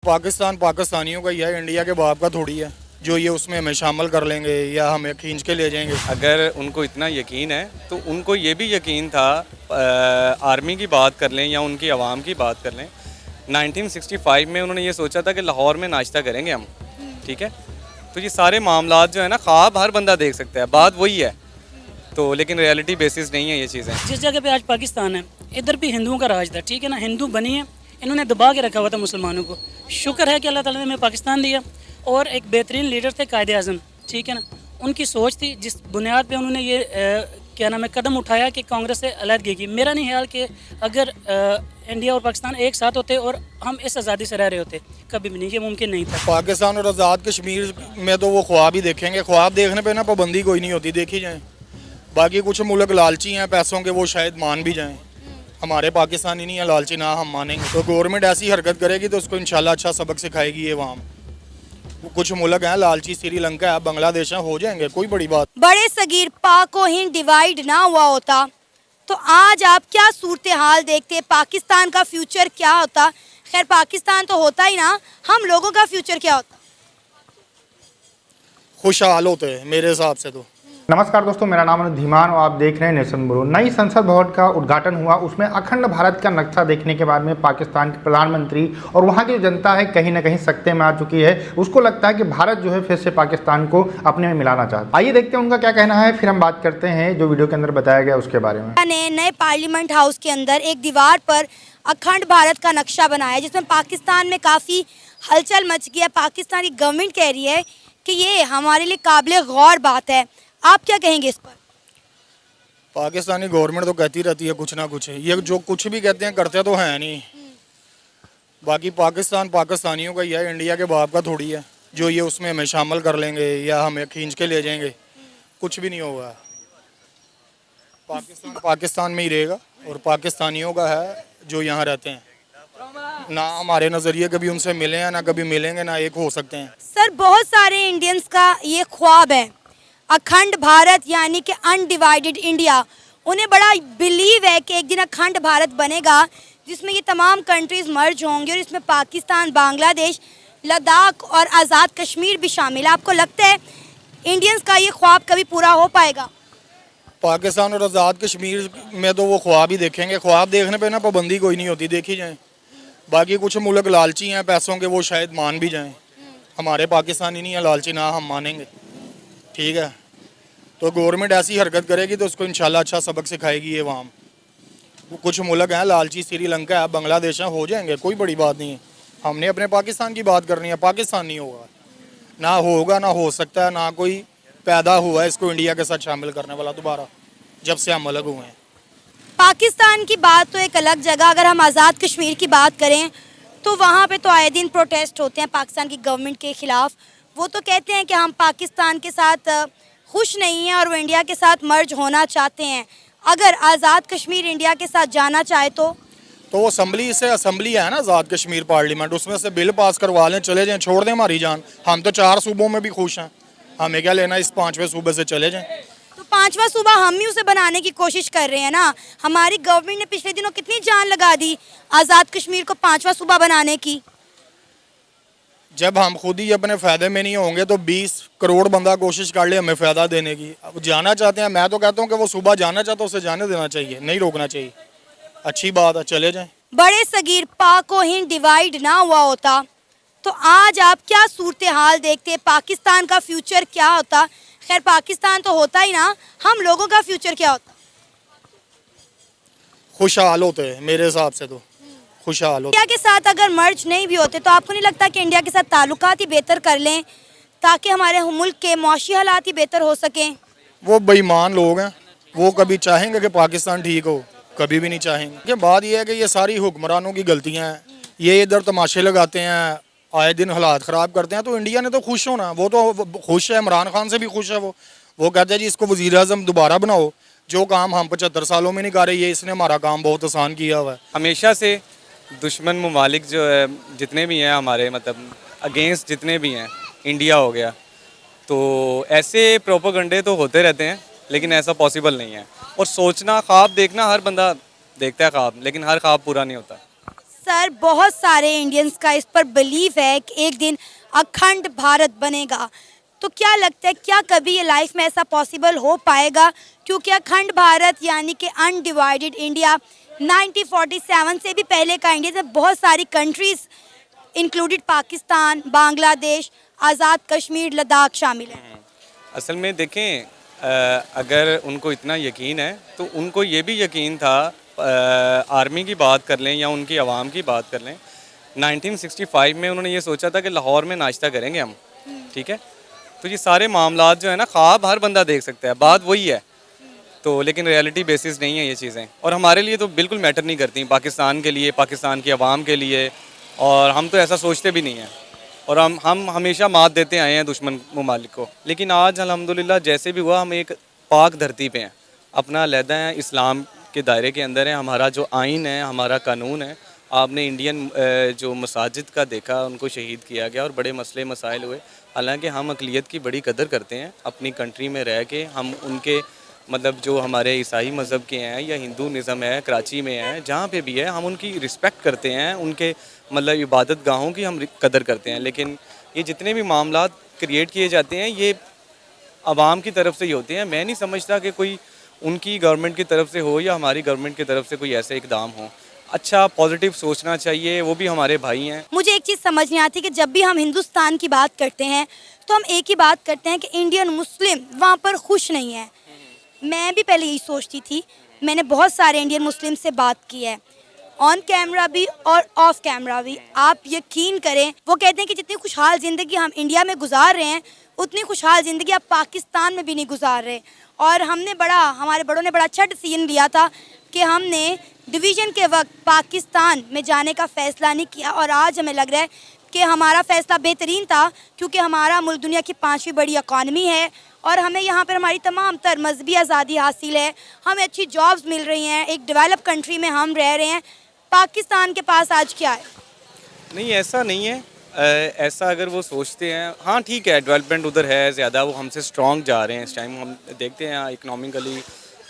पाकिस्तान पाकिस्तानियों का ही है, इंडिया के बाप का थोड़ी है जो ये उसमें हमें शामिल कर लेंगे या हमें खींच के ले जाएंगे। अगर उनको इतना यकीन है तो उनको ये भी यकीन था, आर्मी की बात कर लें या उनकी आवाम की बात कर लें, 1965 में उन्होंने ये सोचा था कि लाहौर में नाश्ता करेंगे हम, ठीक है। तो ये सारे मामलात जो है ना, ख्वाब हर बंदा देख सकता है, बात वही है। तो लेकिन रियलिटी बेसिस नहीं है ये चीज़ें। जिस जगह पे आज पाकिस्तान है, इधर भी हिंदुओं का राज था, ठीक है ना। हिंदू बनी है, इन्होंने दबा के रखा हुआ था मुसलमानों को। शुक्र है कि अल्लाह ताला ने हमें पाकिस्तान दिया और एक बेहतरीन लीडर थे कायदे आज़म, ठीक है ना। उनकी सोच थी जिस बुनियाद पे उन्होंने ये क्या नाम है कदम उठाया कि कांग्रेस से अलहदगी की। मेरा नहीं ख्याल कि अगर इंडिया और पाकिस्तान एक साथ होते और हम इस आज़ादी से रह रहे होते, कभी भी नहीं, ये मुमकिन नहीं था। पाकिस्तान और आज़ाद कश्मीर में तो वो ख्वाब ही देखेंगे, ख्वाब देखने पे ना पाबंदी कोई नहीं होती, देखी जाए। बाकी कुछ मुल्क लालची हैं पैसों के, वो शायद मान भी जाएं। हमारे पाकिस्तानी नहीं है लालची, ना हम मानेंगे। तो गवर्नमेंट ऐसी हरकत करेगी तो उसको इंशाल्लाह अच्छा सबक सिखाएगी ये वहाँ। कुछ मुल्क हैं लालची, श्रीलंका है, बांग्लादेश है, हो जाएंगे, कोई बड़ी बात। बड़े सगीर पाक व हिंद डिवाइड ना हुआ होता तो आज आप क्या सूरत हाल देखते, पाकिस्तान का फ्यूचर क्या होता। खैर पाकिस्तान तो होता ही ना, हम लोगों का फ्यूचर क्या होता। खुशहाल होते हैं मेरे हिसाब से तो। नमस्कार दोस्तों, मेरा नाम है धीमान और आप देख रहे हैं नेशन ब्यूरो। नई संसद भवन का उद्घाटन हुआ, उसमें अखंड भारत का नक्शा देखने के बाद में पाकिस्तान के प्रधानमंत्री और वहां की जो जनता है कहीं ना कहीं सकते में आ चुकी है। उसको लगता है कि भारत जो है फिर से पाकिस्तान को अपने में मिलाना चाहता है। आइए देखते हैं उनका क्या कहना है, फिर हम बात करते हैं जो वीडियो के अंदर बताया गया उसके बारे में। नए पार्लियामेंट हाउस के अंदर एक दीवार पर अखंड भारत का नक्शा बनाया जिसमें पाकिस्तान में काफ़ी हलचल मच गया। पाकिस्तान की गवर्नमेंट कह रही है कि ये हमारे लिए काबिल गौर बात है, आप क्या कहेंगे इस पर। पाकिस्तानी गवर्नमेंट तो कहती रहती है कुछ ना कुछ, ये जो कुछ भी कहते हैं करते तो हैं नहीं। बाकी पाकिस्तान पाकिस्तानियों का ही है, इंडिया के बाप का थोड़ी है जो ये उसमें हमें शामिल कर लेंगे या हमें खींच के ले जाएंगे। कुछ भी नहीं होगा, पाकिस्तान पाकिस्तान में ही रहेगा और पाकिस्तानियों का है जो यहाँ रहते हैं। ना हमारे नज़रिए कभी उनसे मिले हैं, ना कभी मिलेंगे, ना एक हो सकते हैं। सर बहुत सारे इंडियंस का ये ख्वाब है अखंड भारत यानी कि अनडिवाइडेड इंडिया। उन्हें बड़ा बिलीव है कि एक दिन अखंड भारत बनेगा जिसमें ये तमाम कंट्रीज़ मर्ज होंगी और इसमें पाकिस्तान, बांग्लादेश, लद्दाख और आज़ाद कश्मीर भी शामिल है। आपको लगता है इंडियंस का ये ख्वाब कभी पूरा हो पाएगा। पाकिस्तान और आज़ाद कश्मीर में तो वो ख्वाब ही देखेंगे, ख्वाब देखने पे ना पाबंदी कोई नहीं होती, देखी जाए। बाकी कुछ मुल्क लालची हैं पैसों के, वो शायद मान भी जाएं। हमारे पाकिस्तानी नहीं है लालची, ना हम मानेंगे, ठीक है। तो गवर्नमेंट ऐसी हरकत करेगी तो उसको इंशाल्लाह अच्छा सबक सिखाएगी ये वहाँ। कुछ मुल्क हैं लालची, श्रीलंका है, बांग्लादेश है, हो जाएंगे, कोई बड़ी बात नहीं है। हमने अपने पाकिस्तान की बात करनी है, पाकिस्तान नहीं होगा, ना होगा, ना हो सकता है, ना कोई पैदा हुआ है इसको इंडिया के साथ शामिल करने वाला दोबारा, जब से हम अलग हुए हैं। पाकिस्तान की बात तो एक अलग जगह, अगर हम आज़ाद कश्मीर की बात करें तो वहाँ पे तो आए दिन प्रोटेस्ट होते हैं पाकिस्तान की गवर्नमेंट के ख़िलाफ़। वो तो कहते हैं कि हम पाकिस्तान के साथ खुश नहीं हैं और वो इंडिया के साथ मर्ज होना चाहते हैं। अगर आज़ाद कश्मीर इंडिया के साथ जाना चाहे तो वो असम्बली से, असम्बली है ना आज़ाद कश्मीर पार्लियामेंट, उसमें से बिल पास करवा लें, चले जाएं, छोड़ दें हमारी जान। हम तो 4 सूबों में भी खुश हैं, हमें क्या लेना इस 5वें सूबे से, चले जाएं। तो 5वां सूबा हम ही उसे बनाने की कोशिश कर रहे हैं ना। हमारी गवर्नमेंट ने पिछले दिनों कितनी जान लगा दी आज़ाद कश्मीर को 5वां सूबा बनाने की। जब हम खुद ही अपने फ़ायदे में नहीं होंगे तो 20 करोड़ बंदा कोशिश कर ले हमें फ़ायदा देने की। अब जाना चाहते हैं, मैं तो कहता हूँ कि वो सूबा जाना चाहता है उसे जाने देना चाहिए, नहीं रोकना चाहिए। अच्छी बात है, चले जाएं। बड़े सगीर पाक व हिंद डिवाइड ना हुआ होता तो आज आप क्या सूरत हाल देखते, पाकिस्तान का फ्यूचर क्या होता। खैर पाकिस्तान तो होता ही ना, हम लोगों का फ्यूचर क्या होता। खुशहाल होते हैं मेरे हिसाब से तो, खुशहाल होते। इंडिया के साथ अगर मर्ज नहीं भी होते तो आपको नहीं लगता कि इंडिया के साथ ताल्लुकात ही बेहतर कर लें ताकि हमारे मुल्क के मौशी हालात ही बेहतर हो सकें। वो बेईमान लोग हैं, वो कभी चाहेंगे कि पाकिस्तान ठीक हो, कभी भी नहीं चाहेंगे। कि बात यह है कि ये सारी हुक्मरानों की गलतियाँ हैं, ये इधर तमाशे लगाते हैं, आए दिन हालात ख़राब करते हैं। तो इंडिया ने तो खुश होना, वो तो खुश है, इमरान खान से भी खुश है। वो कहते हैं जी इसको वज़ीर आज़म दोबारा बनाओ, जो काम हम 75 सालों में नहीं कर रहे, ये इसने हमारा काम बहुत आसान किया हुआ है। हमेशा से दुश्मन ममालिक जो है जितने भी हैं हमारे, मतलब अगेंस्ट जितने भी हैं, इंडिया हो गया, तो ऐसे प्रोपेगेंडे तो होते रहते हैं, लेकिन ऐसा पॉसिबल नहीं है। और सोचना, ख्वाब देखना, हर बंदा देखता है ख्वाब, लेकिन हर ख्वाब पूरा नहीं होता। सर बहुत सारे इंडियंस का इस पर बिलीव है कि एक दिन अखंड भारत बनेगा, तो क्या लगता है क्या कभी ये लाइफ में ऐसा पॉसिबल हो पाएगा? क्योंकि अखंड भारत यानी कि अनडिवाइडेड इंडिया 1947 से भी पहले का इंडिया, जब बहुत सारी कंट्रीज इंक्लूडेड पाकिस्तान, बांग्लादेश, आज़ाद कश्मीर, लद्दाख शामिल हैं। असल में देखें, अगर उनको इतना यकीन है तो उनको ये भी यकीन था, आर्मी की बात कर लें या उनकी आवाम की बात कर लें, 1965 में उन्होंने ये सोचा था कि लाहौर में नाश्ता करेंगे हम, ठीक है। तो ये सारे मामलात जो है ना, ख्वाब हर बंदा देख सकता है, बात वही है। तो लेकिन रियलिटी बेसिस नहीं है ये चीज़ें, और हमारे लिए तो बिल्कुल मैटर नहीं करती, पाकिस्तान के लिए, पाकिस्तान की आवाम के लिए, और हम तो ऐसा सोचते भी नहीं हैं, और हम हमेशा मात देते आए हैं दुश्मन ममालिक को। लेकिन आज अल्हम्दुलिल्लाह जैसे भी हुआ, हम एक पाक धरती पे हैं, अपना अलहदा है, इस्लाम के दायरे के अंदर है, हमारा जो आइन है, हमारा कानून है। आपने इंडियन जो मसाजिद का देखा, उनको शहीद किया गया और बड़े मसले मसाइल हुए। हालांकि हम अक़लियत की बड़ी कदर करते हैं, अपनी कंट्री में रह के हम उनके मतलब जो हमारे ईसाई मज़हब के हैं या हिंदू निज़म है, कराची में है, जहाँ पे भी है, हम उनकी रिस्पेक्ट करते हैं, उनके मतलब इबादत गाहों की हम कदर करते हैं। लेकिन ये जितने भी मामलात क्रिएट किए जाते हैं, ये आवाम की तरफ से ही होते हैं। मैं नहीं समझता कि कोई उनकी गवर्नमेंट की तरफ से हो या हमारी गवर्नमेंट की तरफ से कोई ऐसे इकदाम हो। अच्छा पॉजिटिव सोचना चाहिए, वो भी हमारे भाई हैं। मुझे एक चीज़ समझ नहीं आती कि जब भी हम हिंदुस्तान की बात करते हैं तो हम एक ही बात करते हैं कि इंडियन मुस्लिम वहाँ पर खुश नहीं है। मैं भी पहले यही सोचती थी, मैंने बहुत सारे इंडियन मुस्लिम से बात की है, ऑन कैमरा भी और ऑफ कैमरा भी। आप यकीन करें, वो कहते हैं कि जितनी खुशहाल ज़िंदगी हम इंडिया में गुजार रहे हैं, उतनी खुशहाल ज़िंदगी आप पाकिस्तान में भी नहीं गुजार रहे। और हमारे बड़ों ने बड़ा अच्छा डिसीजन लिया था कि हमने डिवीज़न के वक्त पाकिस्तान में जाने का फ़ैसला नहीं किया, और आज हमें लग रहा है कि हमारा फ़ैसला बेहतरीन था, क्योंकि हमारा मुल्क दुनिया की 5वीं बड़ी इकॉनमी है और हमें यहाँ पर हमारी तमाम तर मजहबी आज़ादी हासिल है, हमें अच्छी जॉब्स मिल रही हैं, एक डेवलप कंट्री में हम रह रहे हैं। पाकिस्तान के पास आज क्या है? नहीं, ऐसा नहीं है। ऐसा अगर वो सोचते हैं, हाँ ठीक है, डेवलपमेंट उधर है ज़्यादा, वो हमसे स्ट्रॉन्ग जा रहे हैं इस टाइम। हम देखते हैं इकनॉमिकली,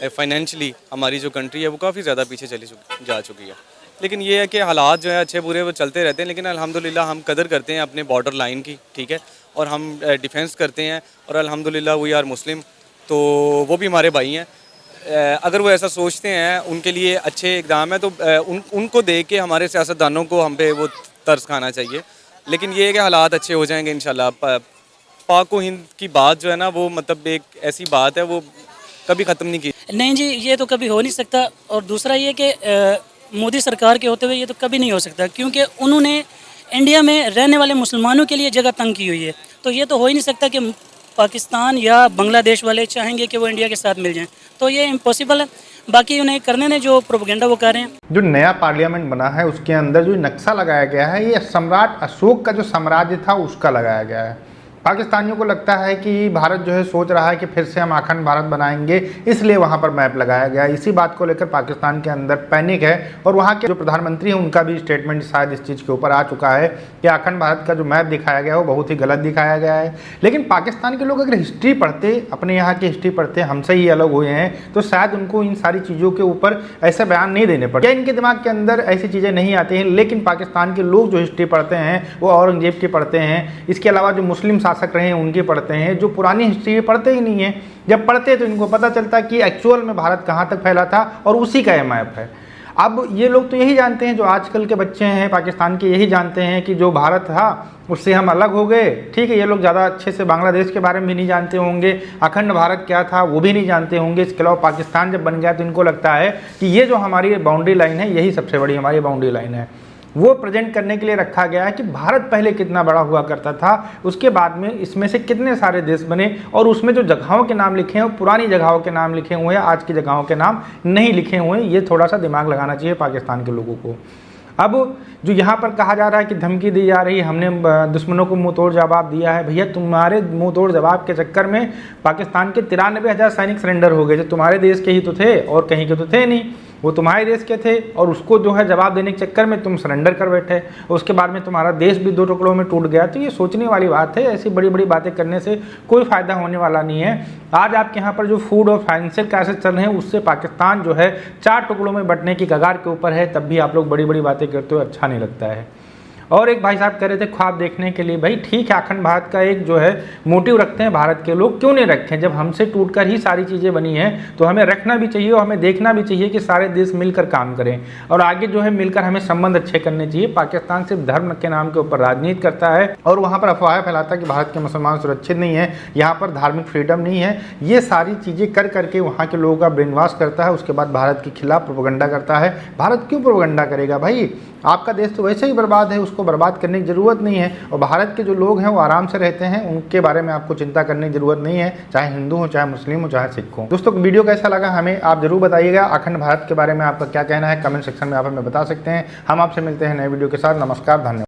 फाइनेंशियली हमारी जो कंट्री है वो काफ़ी ज़्यादा पीछे जा चुकी है। लेकिन ये है कि हालात जो है अच्छे बुरे वो चलते रहते हैं। लेकिन अल्हम्दुलिल्लाह हम कदर करते हैं अपने बॉर्डर लाइन की, ठीक है, और हम डिफेंस करते हैं, और अल्हम्दुलिल्लाह वी आर मुस्लिम, तो वो भी हमारे भाई हैं। अगर वो ऐसा सोचते हैं, उनके लिए अच्छे इकदाम है, तो उनको देख के हमारे सियासतदानों को हम पे वो तरस खाना चाहिए। लेकिन ये है कि हालात अच्छे हो जाएंगे इंशाल्लाह। पाक व हिंद की बात जो है ना, वो मतलब एक ऐसी बात है, वो कभी ख़त्म नहीं की। नहीं जी, ये तो कभी हो नहीं सकता। और दूसरा ये कि मोदी सरकार के होते हुए ये तो कभी नहीं हो सकता, क्योंकि उन्होंने इंडिया में रहने वाले मुसलमानों के लिए जगह तंग की हुई है। तो ये तो हो ही नहीं सकता कि पाकिस्तान या बांग्लादेश वाले चाहेंगे कि वो इंडिया के साथ मिल जाएं, तो ये इम्पॉसिबल है। बाकी उन्हें करने ने जो प्रोपेगेंडा वो कर रहे हैं। जो नया पार्लियामेंट बना है उसके अंदर जो नक्शा लगाया गया है, ये सम्राट अशोक का जो साम्राज्य था उसका लगाया गया है। पाकिस्तानियों को लगता है कि भारत जो है सोच रहा है कि फिर से हम अखंड भारत बनाएंगे, इसलिए वहाँ पर मैप लगाया गया। इसी बात को लेकर पाकिस्तान के अंदर पैनिक है, और वहाँ के जो प्रधानमंत्री हैं उनका भी स्टेटमेंट शायद इस चीज़ के ऊपर आ चुका है कि अखंड भारत का जो मैप दिखाया गया है वो बहुत ही गलत दिखाया गया है। लेकिन पाकिस्तान के लोग अगर हिस्ट्री पढ़ते, अपने यहाँ की हिस्ट्री पढ़ते, हमसे ही अलग हुए हैं, तो शायद उनको इन सारी चीज़ों के ऊपर ऐसे बयान नहीं देने पड़ते, इनके दिमाग के अंदर ऐसी चीज़ें नहीं आती हैं। लेकिन पाकिस्तान के लोग जो हिस्ट्री पढ़ते हैं वो औरंगजेब की पढ़ते हैं, इसके अलावा जो मुस्लिम शासक रहे हैं उनके पढ़ते हैं, जो पुरानी हिस्ट्री पढ़ते ही नहीं है। जब पढ़ते तो इनको पता चलता कि एक्चुअल में भारत कहाँ तक फैला था, और उसी का ये मैप है। अब ये लोग तो यही जानते हैं, जो आजकल के बच्चे हैं पाकिस्तान के, यही जानते हैं कि जो भारत था उससे हम अलग हो गए, ठीक है। ये लोग ज़्यादा अच्छे से बांग्लादेश के बारे में भी नहीं जानते होंगे, अखंड भारत क्या था वो भी नहीं जानते होंगे। इसके अलावा पाकिस्तान जब बन गया तो इनको लगता है कि ये जो हमारी बाउंड्री लाइन है यही सबसे बड़ी हमारी बाउंड्री लाइन है। वो प्रेजेंट करने के लिए रखा गया है कि भारत पहले कितना बड़ा हुआ करता था, उसके बाद में इसमें से कितने सारे देश बने, और उसमें जो जगहों के नाम लिखे हैं वो पुरानी जगहों के नाम लिखे हुए हैं, आज की जगहों के नाम नहीं लिखे हुए हैं। ये थोड़ा सा दिमाग लगाना चाहिए पाकिस्तान के लोगों को। अब जो यहाँ पर कहा जा रहा है कि धमकी दी जा रही है, हमने दुश्मनों को मुंह तोड़ जवाब दिया है, भैया तुम्हारे मुंह तोड़ जवाब के चक्कर में पाकिस्तान के 93,000 सैनिक सरेंडर हो गए, जो तुम्हारे देश के ही तो थे और कहीं के तो थे नहीं। वो तुम्हारे देश के थे और उसको जो है जवाब देने के चक्कर में तुम सरेंडर कर बैठे, उसके बाद में तुम्हारा देश भी 2 टुकड़ों में टूट गया। तो ये सोचने वाली बात है, ऐसी बड़ी बड़ी बातें करने से कोई फ़ायदा होने वाला नहीं है। आज आपके यहाँ पर जो फूड और फाइनेंशियल क्राइसिस चल रहे हैं उससे पाकिस्तान जो है 4 टुकड़ों में बंटने की कगार के ऊपर है, तब भी आप लोग बड़ी बड़ी बातें करते हो, अच्छा नहीं लगता है। और एक भाई साहब कह रहे थे ख्वाब देखने के लिए, भाई ठीक है, अखंड भारत का एक जो है मोटिव रखते हैं भारत के लोग, क्यों नहीं रखें? जब हमसे टूटकर ही सारी चीज़ें बनी हैं तो हमें रखना भी चाहिए और हमें देखना भी चाहिए कि सारे देश मिलकर काम करें और आगे जो है मिलकर हमें संबंध अच्छे करने चाहिए। पाकिस्तान सिर्फ धर्म के नाम के ऊपर राजनीति करता है और वहाँ पर अफवाहें फैलाता है कि भारत के मुसलमान सुरक्षित नहीं है, यहाँ पर धार्मिक फ्रीडम नहीं है। ये सारी चीज़ें कर करके वहाँ के लोगों का ब्रेन वॉश करता है, उसके बाद भारत के खिलाफ प्रोपेगेंडा करता है। भारत क्यों प्रोपेगेंडा करेगा भाई? आपका देश तो वैसे ही बर्बाद है, उसको बर्बाद करने की ज़रूरत नहीं है। और भारत के जो लोग हैं वो आराम से रहते हैं, उनके बारे में आपको चिंता करने की ज़रूरत नहीं है, चाहे हिंदू हो, चाहे मुस्लिम हो, चाहे सिख हो। दोस्तों वीडियो कैसा लगा हमें आप जरूर बताइएगा। अखंड भारत के बारे में आपका क्या कहना है कमेंट सेक्शन में आप हमें बता सकते हैं। हम आपसे मिलते हैं नए वीडियो के साथ। नमस्कार, धन्यवाद।